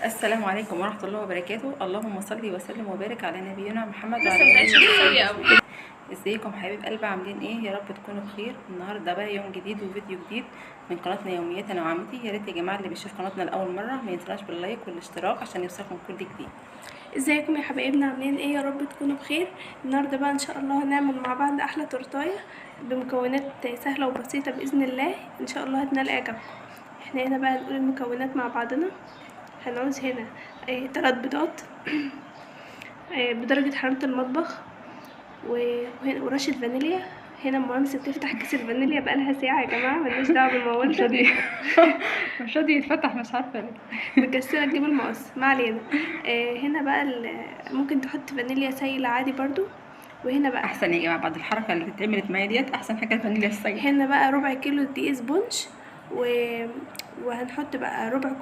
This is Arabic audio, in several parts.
السلام عليكم ورحمة الله وبركاته. اللهم صل وسلم وبارك على نبينا محمد لسه وعلى مبقتش آله مستوية وصحبه. قوي. ازيكم حبايب قلبي، عاملين ايه؟ يا رب تكونوا بخير. النهارده بقى يوم جديد وفيديو جديد من قناتنا يوميات انا وعمتي. يا ريت يا جماعه اللي بيشوف قناتنا لاول مره ما ينساش باللايك والاشتراك عشان يوصلكم كل جديد. ازيكم يا حبايبنا، عاملين ايه؟ يا رب تكونوا بخير. النهارده بقى ان شاء الله هنعمل مع بعض احلى تورتايه بمكونات سهله وبسيطه باذن الله. ان شاء الله هتنال اعجابكم. احنا هنا بقى نقول المكونات مع بعضنا. هنعوز هنا 3 بيضات بدرجه حراره المطبخ، ورشه فانيليا. هنا مامسة بتفتح كيس الفانيليا بقالها ساعة يا جماعة، ملناش دعوة بالموال مش ده. راضي مش راضي يتفتح، مش عارفه ليه. مكسلة تجيب المقص، ما علينا. هنا بقى ممكن تحط فانيليا سايلة عادي برضو. وهنا بقى احسن يا جماعه بعد الحركه اللي اتعملت معايا ديت، احسن حاجه الفانيليا السايله. هنا بقى ربع كيلو دقيق سبونج وهنحط بقى ربع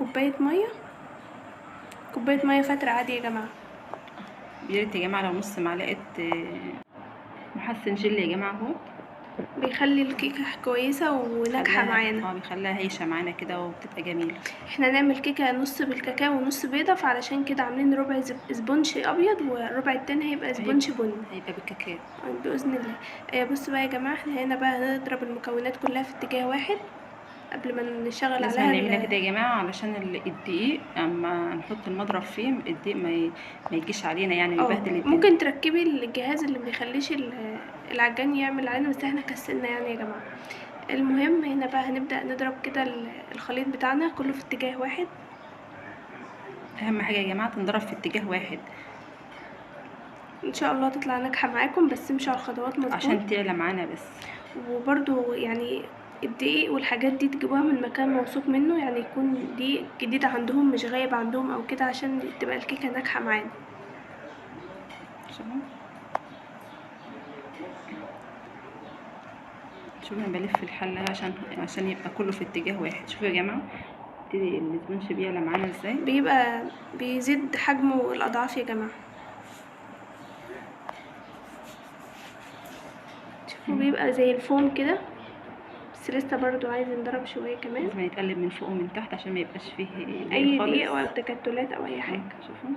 كوباية مية فترة عادي يا جماعة. يا ريت يا جماعه لو نص معلقه محسن جل يا جماعه اهو، بيخلي الكيكة كويسة وناجحة معانا. بيخليها هيشه معانا كده وبتبقى جميله. احنا نعمل كيكة نص بالكاكاو ونص بيضة، فعلشان كده عاملين ربع سبونج ابيض وربع التاني هيبقى سبونج بني. هيبقى بالكاكاو بإذن الله. بصوا بقى يا جماعة، احنا هنا بقى هنضرب المكونات كلها في اتجاه واحد قبل ما نشغل لازم عليها نعملها كده يا جماعه علشان الدقيق اما نحط المضرب فيه الدقيق ما يجيش علينا يعني ويبهدل الدنيا. ممكن تركبي الجهاز اللي بيخليش العجان يعمل علينا، بس احنا كسلنا يعني يا جماعه. المهم هنا بقى هنبدا نضرب كده الخليط بتاعنا كله في اتجاه واحد. اهم حاجه يا جماعه تنضرب في اتجاه واحد ان شاء الله تطلع ناجحه معاكم، بس امشوا على الخطوات مظبوط عشان تعلى معانا بس. وبرده يعني الدقيق والحاجات دي تجيبوها من مكان موثوق منه، يعني يكون دقيق جديد عندهم مش غايب عندهم او كده، عشان تبقى الكيكه ناجحه معانا. شوفوا انا بلف الحله عشان يبقى كله في اتجاه واحد. شوفوا يا جماعه ابتدي الاسبونج بيعلى معانا ازاي، بيبقى بيزيد حجمه الاضعاف يا جماعه. شوفوا بيبقى زي الفوم كده، بس لسه برضو عايز نضرب شويه كمان. لازم يتقلب من فوق ومن تحت عشان ما يبقاش فيه اي خالص دقيق او تكتلات او اي حاجه. شوفوا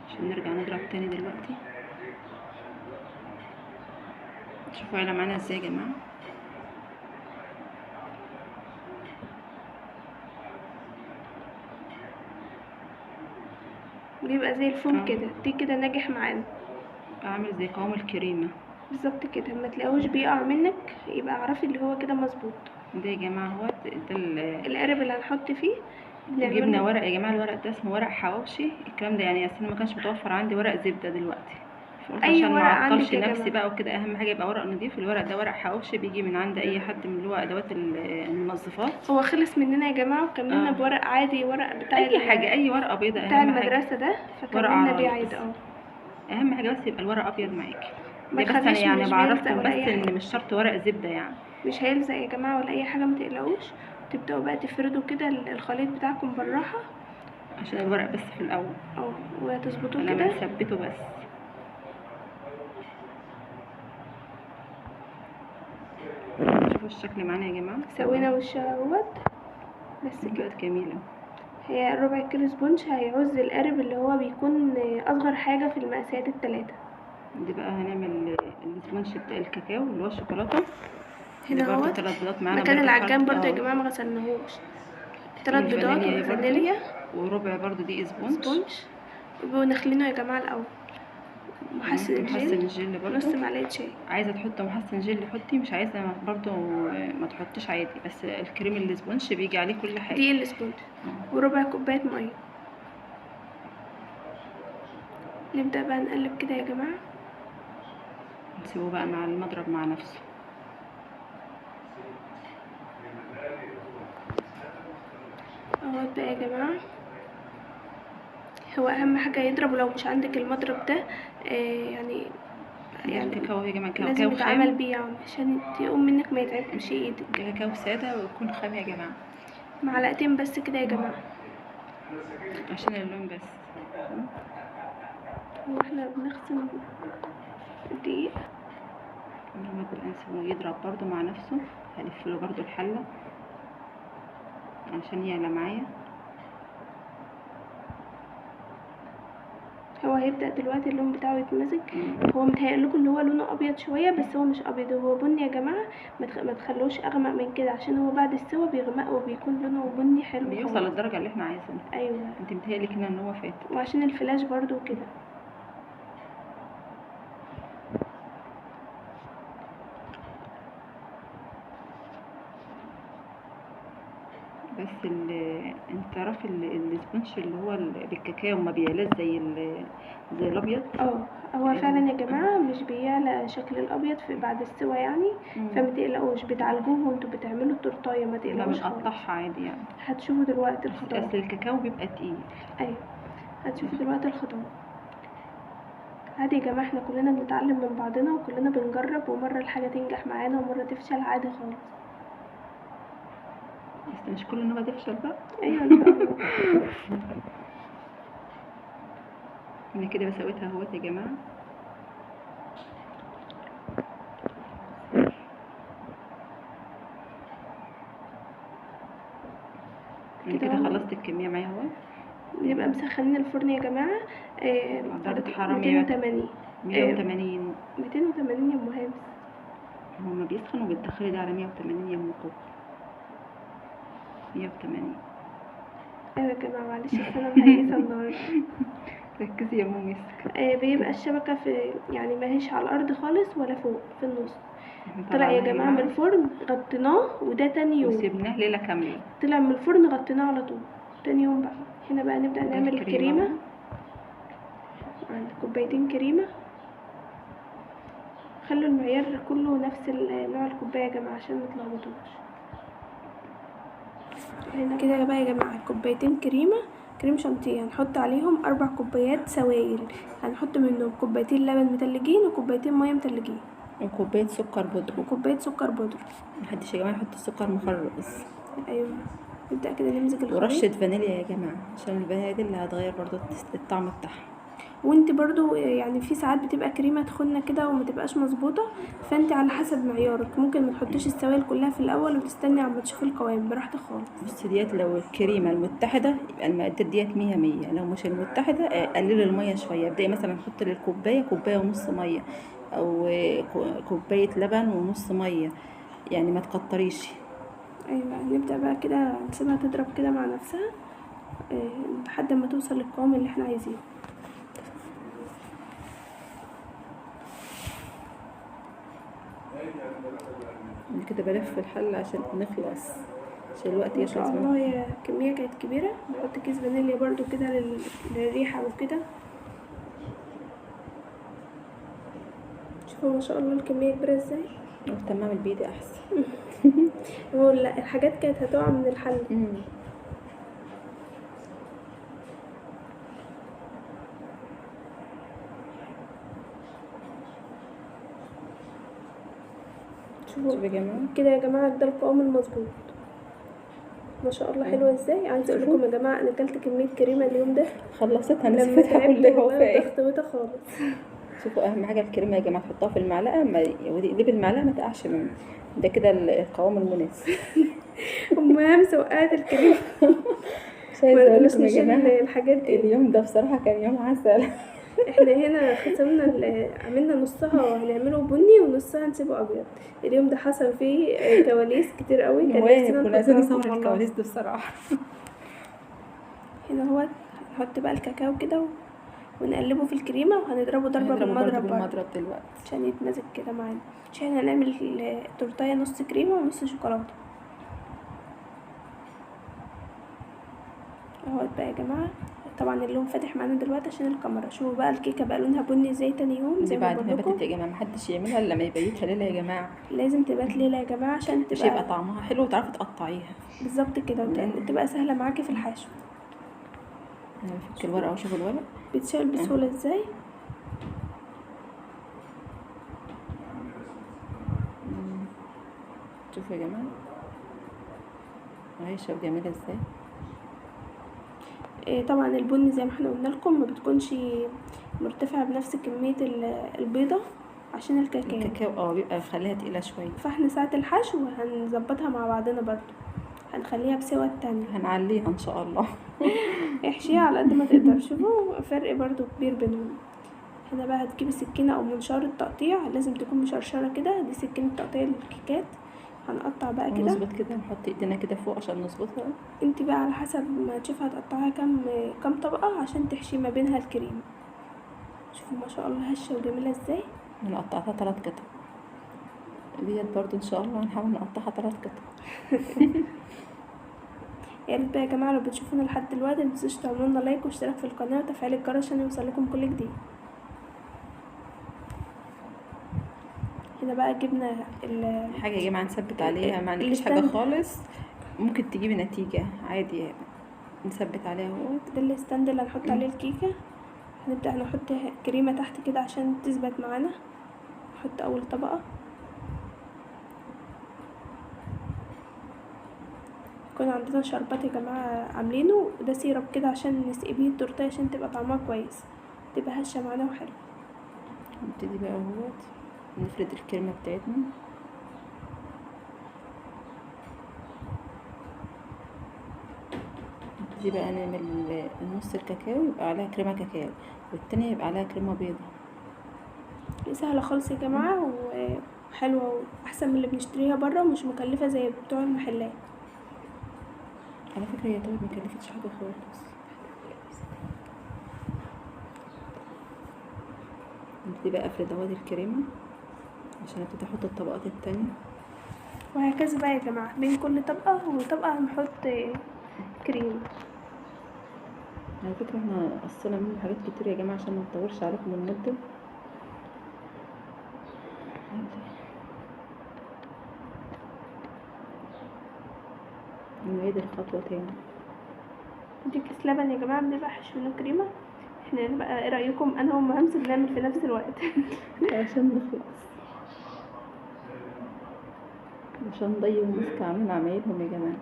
عشان نرجع نضرب تاني دلوقتي. شوفوا عيله معانا ازاي يا جماعه. بيبقى زي الفوم كده، دي كده ناجح معانا، عامل زي قوام الكريمه بالظبط كده. ما تلاقوش بيقع منك يبقى اعرفي اللي هو كده مظبوط. ده يا جماعه هو ده القارب اللي هنحط فيه جبنا ورق يا جماعه. الورق ده اسمه ورق حواوشي الكلام ده، يعني اصل ما كانش متوفر عندي ورق زبده دلوقتي، فقلت اي عشان ما ورق عندك اعطلش يا نفسي جماعه. بقى وكده اهم حاجه يبقى ورق نضيف. الورق ده ورق حواوشي بيجي من عند اي حد من اللي هو ادوات المنظفات. هو خلص مننا يا جماعه وكملنا بورق عادي، ورق بتاع اي حاجه، اي ورقه بيضاء بتاع اهم حاجه. المدرسه ده، ورق فكملنا بيه عرايس عادي. اهم حاجه بس يبقى الورق ابيض معاكي. ما ده بس انا تخليش يعني مش بيلزق بعرفكم ولا بس اي حاجه، ان مش شرط ورق زبده يعني. مش هيلزق يا جماعه ولا اي حاجه، ما تقلقوش. تبداوا بقى تفردوا كده الخليط بتاعكم بالراحه عشان الورق بس في الاول وتظبطوه لما كده. نثبته بس. شوفوا الشكل معانا يا جماعه. سوينا وشها اهوت، بس كده بقت جميله. هي ربع كيلو سبونج هيعوز القارب اللي هو بيكون اصغر حاجه في المقاسات الثلاثه. دي بقى هنعمل الاسبونج بتاع الكاكاو اللي هو الشوكولاته. هنا برضو اهوت 3 بيضات معانا مكان برضو العجان برضو يا جماعه ما غسلناهوش. 3 بيضات والفانيليا وفانيليا وربع برضو دي اسبونج ونخلينه يا جماعه الاول. محسن الجل برضو نص معلقه شاي. عايزه تحطي محسن جل حطي، مش عايزه برضو ما تحطيش عادي. بس الكريم الاسبونج بيجي عليه كل حاجه. دي الاسبونج وربع كوبايه ميه. نبدا بقى نقلب كده يا جماعه، نسيبه بقى مع المضرب مع نفسه. اهوت بقى يا جماعه. هو اهم حاجه يضرب، ولو مش عندك المضرب ده يعني الكاكاو يا جماعه لازم يتعمل بيه يعني عشان يقوم منك ما يتعبش ايدك. كاكاو ساده ويكون خام يا جماعه. معلقتين بس كده يا جماعه عشان اللون بس. واحنا بنغسل الدقيق لما نسيبه يضرب برضو مع نفسه. هلف له برضو الحله عشان يعلى معايا. هو هيبدأ دلوقتي اللون بتاعه يتمزج. هو متهيألكوا ان هو لونه ابيض شوية، بس هو مش ابيض، هو بني يا جماعة. ما تخلوش اغمق من كده، عشان هو بعد السوا بيغمق وبيكون لونه بني حلو بيوصل خالص. للدرجه اللي احنا عايزينها. ايوه، انت متهيألك هنا ان هو فات. وعشان الفلاش برضو كده. بس انت تعرفي السبونش اللي هو بالكاكاو ما بيعلاش زي الابيض. هو فعلا يا جماعة مش بيعلى شكل الابيض في بعد السوا يعني. فما تقلقوش، بتعالجوه وانتوا بتعملوا التورتايه، ما لا تقلقوش خالص. بنقطعها عادي يعني. هتشوفوا دلوقتي الخطوات. اصل الكاكاو بيبقى تقيل. ايوه، هتشوفوا دلوقتي الخطوات. عادي يا جماعة، احنا كلنا بنتعلم من بعضنا وكلنا بنجرب، ومرة الحاجة تنجح معانا ومرة تفشل، عادي خالص. بس مش كل النوبة تفشل بقى. ايوه ان شاء الله. انا كده بسويتها اهوت يا جماعة. انا كده خلصت الكمية معايا اهو. نبقى مسخنين الفرن يا جماعة درجة حرارة 280. 180 280 يا ام هامس. هما بيسخنوا وبتدخلي ده على 180 يا ام كوكو. 180. ايوه يا جماعة، معلش اصل انا مهيسة النهاردة. ركزي يا ماما مسك. بيبقى الشبكة في يعني ماهيش على الارض خالص ولا فوق، في النص. طلع يا جماعة من الفرن، غطيناه، وده تاني يوم وسيبناه ليلة كاملة. طلع من الفرن غطيناه على طول. تاني يوم بقى هنا بقى نبدأ نعمل الكريمة. كوبايتين كريمة. خلوا المعيار كله نفس نوع الكوباية يا جماعة عشان متلخبطوش. هنا كده بقى يا جماعة كوبايتين كريم شانتيه، هنحط عليهم 4 كوبايات سوائل. هنحط منهم كوبايتين لبن متلجين وكوبايتين مية متلجين وكوباية سكر بودرة. محدش يا جماعة يحط السكر مخرص. ايوه. نبدأ كده نمزج الخليط. ورشة فانيليا يا جماعة، عشان الفانيليا دي اللي هتغير برضو الطعم بتاعها. وانت برضو يعني في ساعات بتبقى كريمه تخنه كده وما تبقاش مظبوطه، فانت على حسب معيارك ممكن ما تحطيش السوائل كلها في الاول وتستني عما تشوفي القوام براحتك خالص. بص ديت لو الكريمه المتحده يبقى المقادير ديت 100، لو مش المتحده قللي الميه شويه. ابدأي مثلا حطي للكوبايه كوبايه ونص ميه، او كوبايه لبن ونص ميه، يعني ما تكتريش. ايوه. نبدا بقى كده نسيبها تضرب كده مع نفسها لحد ما توصل للقوام اللي احنا عايزينه. كده بلف الحل عشان نخلص، عشان الوقت يخلص. ما شاء الله هي كميه كانت كبيره. نحط كيس فانيليا برضو كده للريحه وكده. شوفوا ما شاء الله الكميه كبيره ازاي. قلت اعمل بايدي احسن. هو الحاجات كانت هتقع من الحل. شوفوا يا جماعه كده يا جماعه ده القوام المظبوط. ما شاء الله حلوه ازاي. عايزه اقول لكم يا جماعه انا اكلت كميه كريمه اليوم ده خلصتها نسيتها كلها وفاقت خالص. شوفوا اهم حاجه الكريمه يا جماعه تحطوها في المعلقه، ودي بالمعلقه ما تقعش منها، ده كده القوام المناسب. ام هامس وقعت الكريمه. مش عايزه اقول لكم يا جماعه الحاجات دي اليوم ده بصراحه كان يوم عسل. احنا هنا خصمنا عملنا نصها وهنعمله بني ونصها هنسيبه ابيض. اليوم ده حصل فيه كواليس كتير قوي. كنا عايزين نصور الكواليس دي بصراحه. هنا هو هنحط بقى الكاكاو كده ونقلبه في الكريمه وهنضربه ضربه بالمضرب دلوقتي عشان يتمزج كده معانا. عشان هنعمل التورتايه نص كريمه ونص شوكولاته اهوت بقى يا جماعه. طبعا اللون فاتح معانا دلوقتي عشان الكاميرا. شوفوا بقى الكيكه بقى لونها بني زي تاني يوم. زي بعد ما باتت يا جماعه، محدش يعملها الا لما يبيتها ليله يا جماعه. لازم تبات ليله يا جماعه عشان يبقى طعمها حلو وتعرفي تقطعيها بالظبط كده وتبقى سهله معاكي في الحشو. انا بفك الورقه واشوف الورق بيتشال بسهوله ازاي. شوفوا يا جماعه عايشه وجميله ازاي. طبعا البن زي ما احنا قلنا لكم ما بتكونش مرتفعه بنفس كميه البيضه عشان الكاكاو بيبقى خليها تقيله شويه. فاحنا ساعه الحشو هنظبطها مع بعضنا برضو. هنخليها بسوا التانية. هنعليها ان شاء الله. احشيها على قد ما تقدر. شوفوا فرق برضو كبير بينهم. هنا بقى هتجيبي سكينة او منشار التقطيع، لازم تكون مشرشرة كده، دي سكينة تقطيع الكيكات. هنقطع بقى كده. ونظبط كده، نحط ايدينا كده فوق عشان نظبطها. انت بقى على حسب ما تشوفي هتقطعها كام طبقة عشان تحشي ما بينها الكريم. شوفوا ما شاء الله هشة وجميلة ازاي. انا قطعتها 3 قطع ديت برضو، ان شاء الله هنحاول نقطعها 3 قطع. يا ريت بقى يا جماعة لو بتشوفونا لحد دلوقتي متنسوش تعملوا لنا لايك واشتراك في القناة وتفعيل الجرس عشان يوصلكم كل جديد. هنا بقى جبنا حاجه يا جماعه نثبت عليها، ما عندكيش حاجه خالص ممكن تجيبي نتيجه عادي يعني. نثبت عليها اهوت. ده الستاند اللي هنحط عليه الكيكه. هنبدا نحط كريمه تحت كده عشان تثبت معانا. نحط اول طبقه. يكون عندنا شربات يا جماعه عاملينه، وده سيرب كده عشان نسقي بيه التورتيه عشان تبقى طعمها كويس، تبقى هشه معانا وحلو. نبتدي بقى اهوت نفرد الكريمه بتاعتنا. نبتدي بقى نعمل نص الكاكاو يبقى عليها كريمه كاكاو، والتانية يبقى عليها كريمه بيضه. سهله خالص يا جماعه وحلوه واحسن من اللي بنشتريها بره، ومش مكلفه زي بتوع المحلات. على فكره هي طيب مكلفتش حاجه خالص. نبتدي بقى افرد اهوت الكريمه عشان ابتدي احط الطبقات التانية، وهكذا بقى يا جماعه بين كل طبقه وطبقه هنحط كريم. على فكره احنا قصينا منه حاجات كتير يا جماعه عشان ما نطولش عليكم المده. نعيد الخطوه تاني. دي كيس لبن يا جماعه بنبقى حشوينه كريمه. احنا بقى ايه رايكم انا ومهمس بنعمل في نفس الوقت عشان نخلص، عشان ضي ومسك عاملين عمايلهم يا جماعه.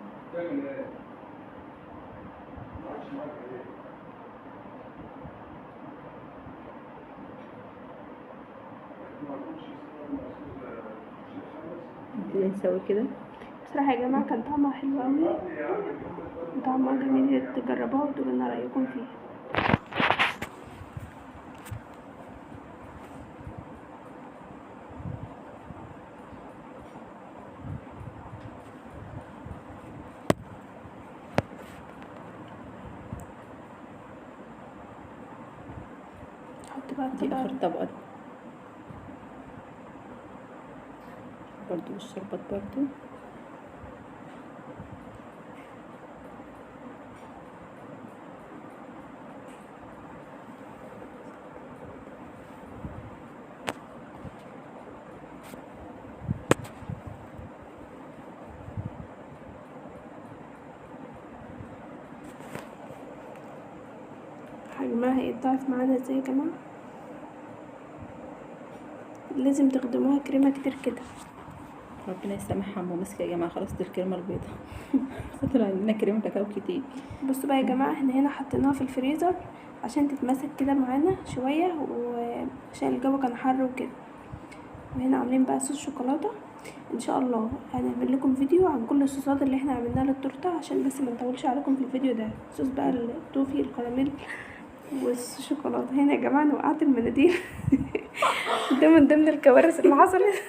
نبتدي نسوي كده. بصراحه يا جماعه كان طعمها حلو قوي وطعمها جميل، تجربوها وتقولوا لنا رايكم فيها. نحط بقى دي اخر طبقه برضو بالشربات برضو. حجمها هيتضاعف معانا ازاي يا جماعه. لازم تخدموها كريمه كتير كده. ربنا يسامحها ام مسكه يا جماعه، خلاص دي الكريمه البيضاء خاطر عندنا كريمه كاكاو كتير. بصوا بقى يا جماعه احنا هنا حطيناها في الفريزر عشان تتمسك كده معانا شويه، وعشان الجو كان حر وكده. وهنا عاملين بقى صوص شوكولاته. ان شاء الله هنعمل لكم فيديو عن كل الصوصات اللي احنا عملناها للتورته عشان بس ما نطولش عليكم في الفيديو ده. صوص بقى التوفي الكراميل والشوكولاته. هنا يا جماعه انا وقعت المناديل ده من ضمن الكوارث اللي حصلت.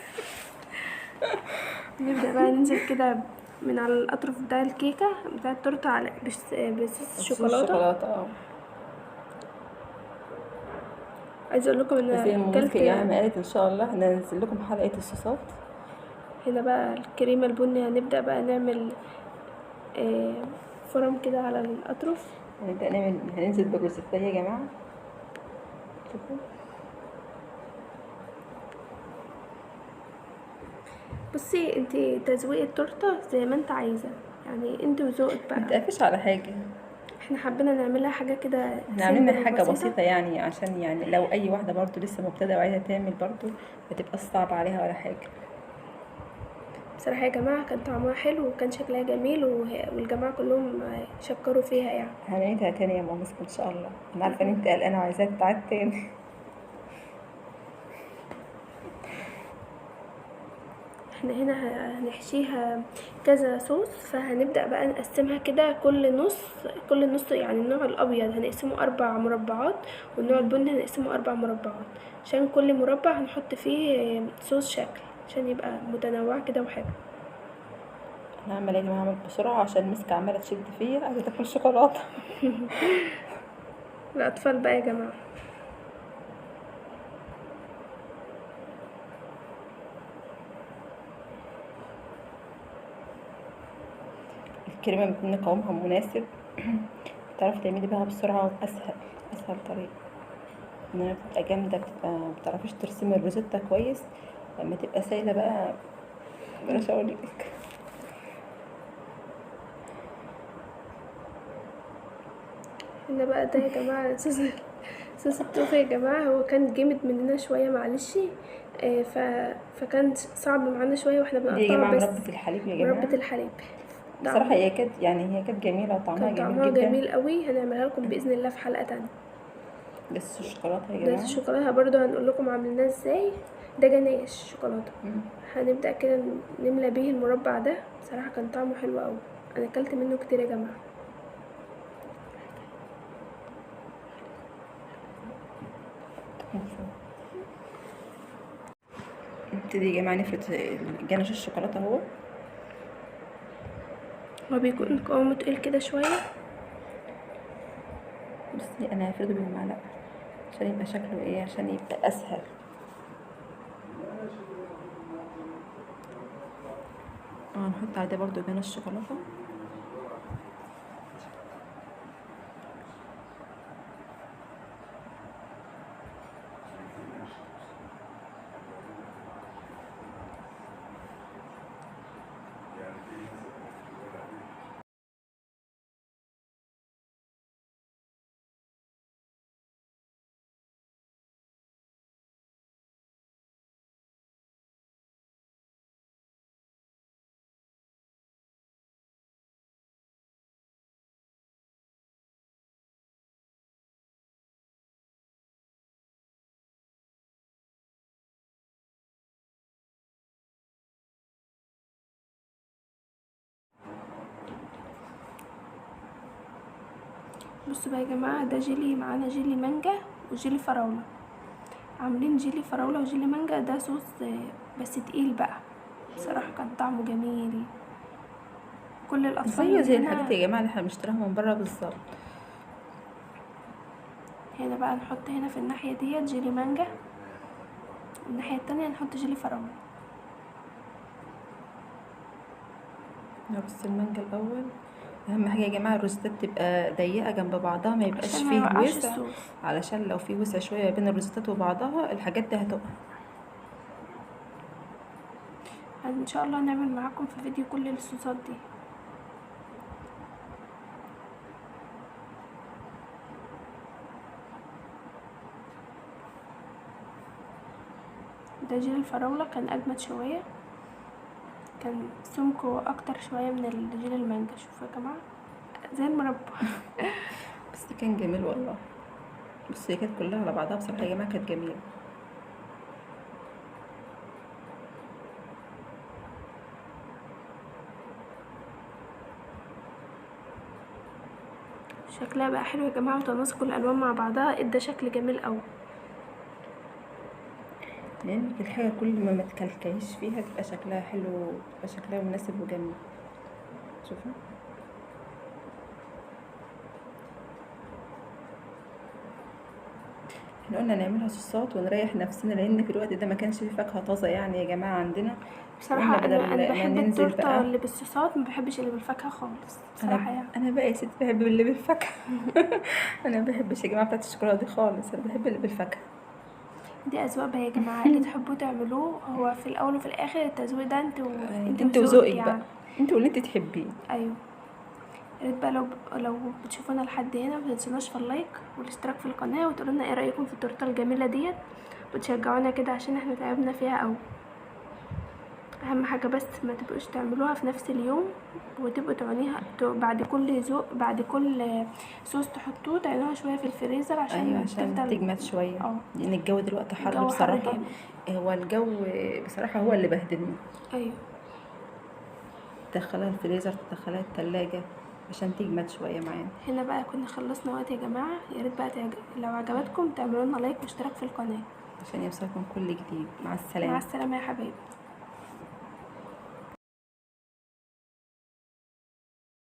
نبدا بقى ننزل كده من على الاطراف بتاع الكيكه بتاع التورته على بصوص شوكولاته. عايزه اقول لكم ان زي ما ممكن يعني قالت ان شاء الله هننزل لكم حلقه الصوصات. هنا بقى الكريمه البني هنبدا بقى نعمل فرم كده على الاطراف. هننزل بجوزفيه يا جماعه. شوفوا بصي انت تزويق التورته زي ما انت عايزه، يعني انت وذوقك بقى. ما تقفش على حاجه، احنا حبينا نعملها حاجه كده. احنا عاملين حاجه بسيطه يعني عشان يعني لو اي واحده برضو لسه مبتدئه وعايزه تعمل برضو ما تبقاش صعب عليها ولا حاجه. بصراحه يا جماعه كان طعمها حلو وكان شكلها جميل والجماعه كلهم شكروا فيها يعني. هنعيدها تاني يا ماما مسك ان شاء الله. انا عارفه ان انت قلقانه وعايزاها تتعاد تاني. احنا هنا هنحشيها كذا صوص، فهنبدأ بقى نقسمها كده، كل نص يعني النوع الابيض هنقسمه 4 مربعات، والنوع البني هنقسمه 4 مربعات، عشان كل مربع هنحط فيه صوص شكل عشان يبقى متنوع كده وحلو. انا هعمل ايه يا جماعه؟ هعمل بسرعه عشان مسكه عماله تشد فيا، عايزه تاكل شوكولاته. الاطفال بقى يا جماعة. الكريمه بتكون قوامها مناسب. تعرفي تعملي بيها بسرعه اسهل طريقه. انها بتبقى جامده، بتبقى مبتعرفيش ترسمي الروزيتا كويس لما تبقى سايله بقى. بلاش اقولك. هنا بقى ده يا جماعة صوص التوفي يا جماعة، هو كان جامد مننا شوية معلش. فكان صعب معانا شوية واحنا دي يا بنقطعه، جماعه بس مربى الحليب يا مربة جماعه. الحليب بصراحه طعمه هي كانت جميله وطعمها كان جميل طعمها جدا. جميل قوي. هنعملها لكم بإذن الله في حلقة تانية. بس الشوكولاته يا ده جماعه. الشوكولاتة برضو هنقول لكم عملناه ازاي. ده جناش شوكولاتة. هنبدأ كده نملى بيه المربع ده، بصراحة كان طعمه حلو قوي، انا اكلت منه كتير يا جماعة. نبتدي يا جماعه نفرد جناش الشوكولاته اهو. هو بيكون قوامه تقيل كده شوية. بصي انا هفرده بالمعلقه عشان يبقى شكله ايه، عشان يبقى اسهل. هنحط عليه برضو جناش الشوكولاته. بصوا بقى يا جماعة، ده جيلي معانا، جيلي مانجا وجيلي فراولة. عاملين جيلي فراولة وجيلي مانجا، ده صوص بس تقيل بقى، بصراحة كان طعمه جميل. كل الأطفال زيه من زي الحاجات هنا. يا جماعه اللي احنا بنشتريها من بره بالظبط. هنا بقى نحط هنا في الناحية ديت جيلي مانجا، والناحية التانية نحط جيلي فراولة. بس المانجا الاول. اهم حاجه يا جماعه الروزتات تبقى ضيقه جنب بعضها، ما يبقاش عشان ما فيه يوقعش وسع. الصوص. علشان لو في وسع شويه بين الروزتات وبعضها الحاجات دي هتقع. ان شاء الله هنعمل معاكم في فيديو كل الصوصات دي. ده جيل الفراولة كان اجمد شوية، كان سمكه اكتر شوية من الجيل المانجا. شوفوا يا جماعة زي المربى. بس كان جميل والله. بص هي كانت كلها على بعضها بصراحه يا جماعه كانت جميله. شكلها بقى حلو يا جماعة، وتناسق الالوان مع بعضها ادى شكل جميل قوي. لان الحاجه كل ما تكلكعيش فيها تبقى شكلها حلو، تبقى شكلها مناسب وجميل. شوفوا. احنا قلنا نعملها صوصات ونريح نفسنا، لان في الوقت ده ما كانش في فاكهه طازه يعني يا جماعه عندنا. قلنا بصراحة بدل انا ما بحب ننزل التورتة بقى. اللي بالصوصات، ما بحبش اللي بالفاكهة خالص بصراحة يعني. انا بقى يا ستي بحب اللي بالفاكهه. انا ما بحبش يا جماعه بتاعت الشوكولاته دي خالص، انا بحب اللي بالفاكهه. دي اذواق بقى يا جماعة، اللي تحبوا تعملوه، هو في الاول وفي الاخر التزويق ده انت انت وذوقك وذوقك بقى. يعني. انت واللي انت تحبيه. ايوه. يا ريت بقى لو بتشوفونا لحد هنا، ما تنسوناش في اللايك والاشتراك في القناه، وتقولوا لنا ايه رايكم في التورته الجميله ديت، وتشجعونا كده عشان احنا تعبنا فيها قوي. اهم حاجه بس ما تبقوش تعملوها في نفس اليوم، وتبقوا تعينيها بعد كل بعد كل صوص تحطوه تعينوها شويه في الفريزر ايوه عشان عشان تفضل. تجمد شويه، اه لان الجو دلوقتي حر الجو حر بصراحه. جامد. هو الجو بصراحه هو اللي بهدلنا. ايوه. تدخلها الفريزر، تدخلها التلاجة عشان تجمد شويه معانا. هنا بقى كنا خلصنا وقت يا جماعه، يا ريت بقى لو عجبتكم تعملوا لنا لايك واشتراك في القناه. عشان يوصلكم كل جديد. مع مع السلامه. السلامه يا حبايبي.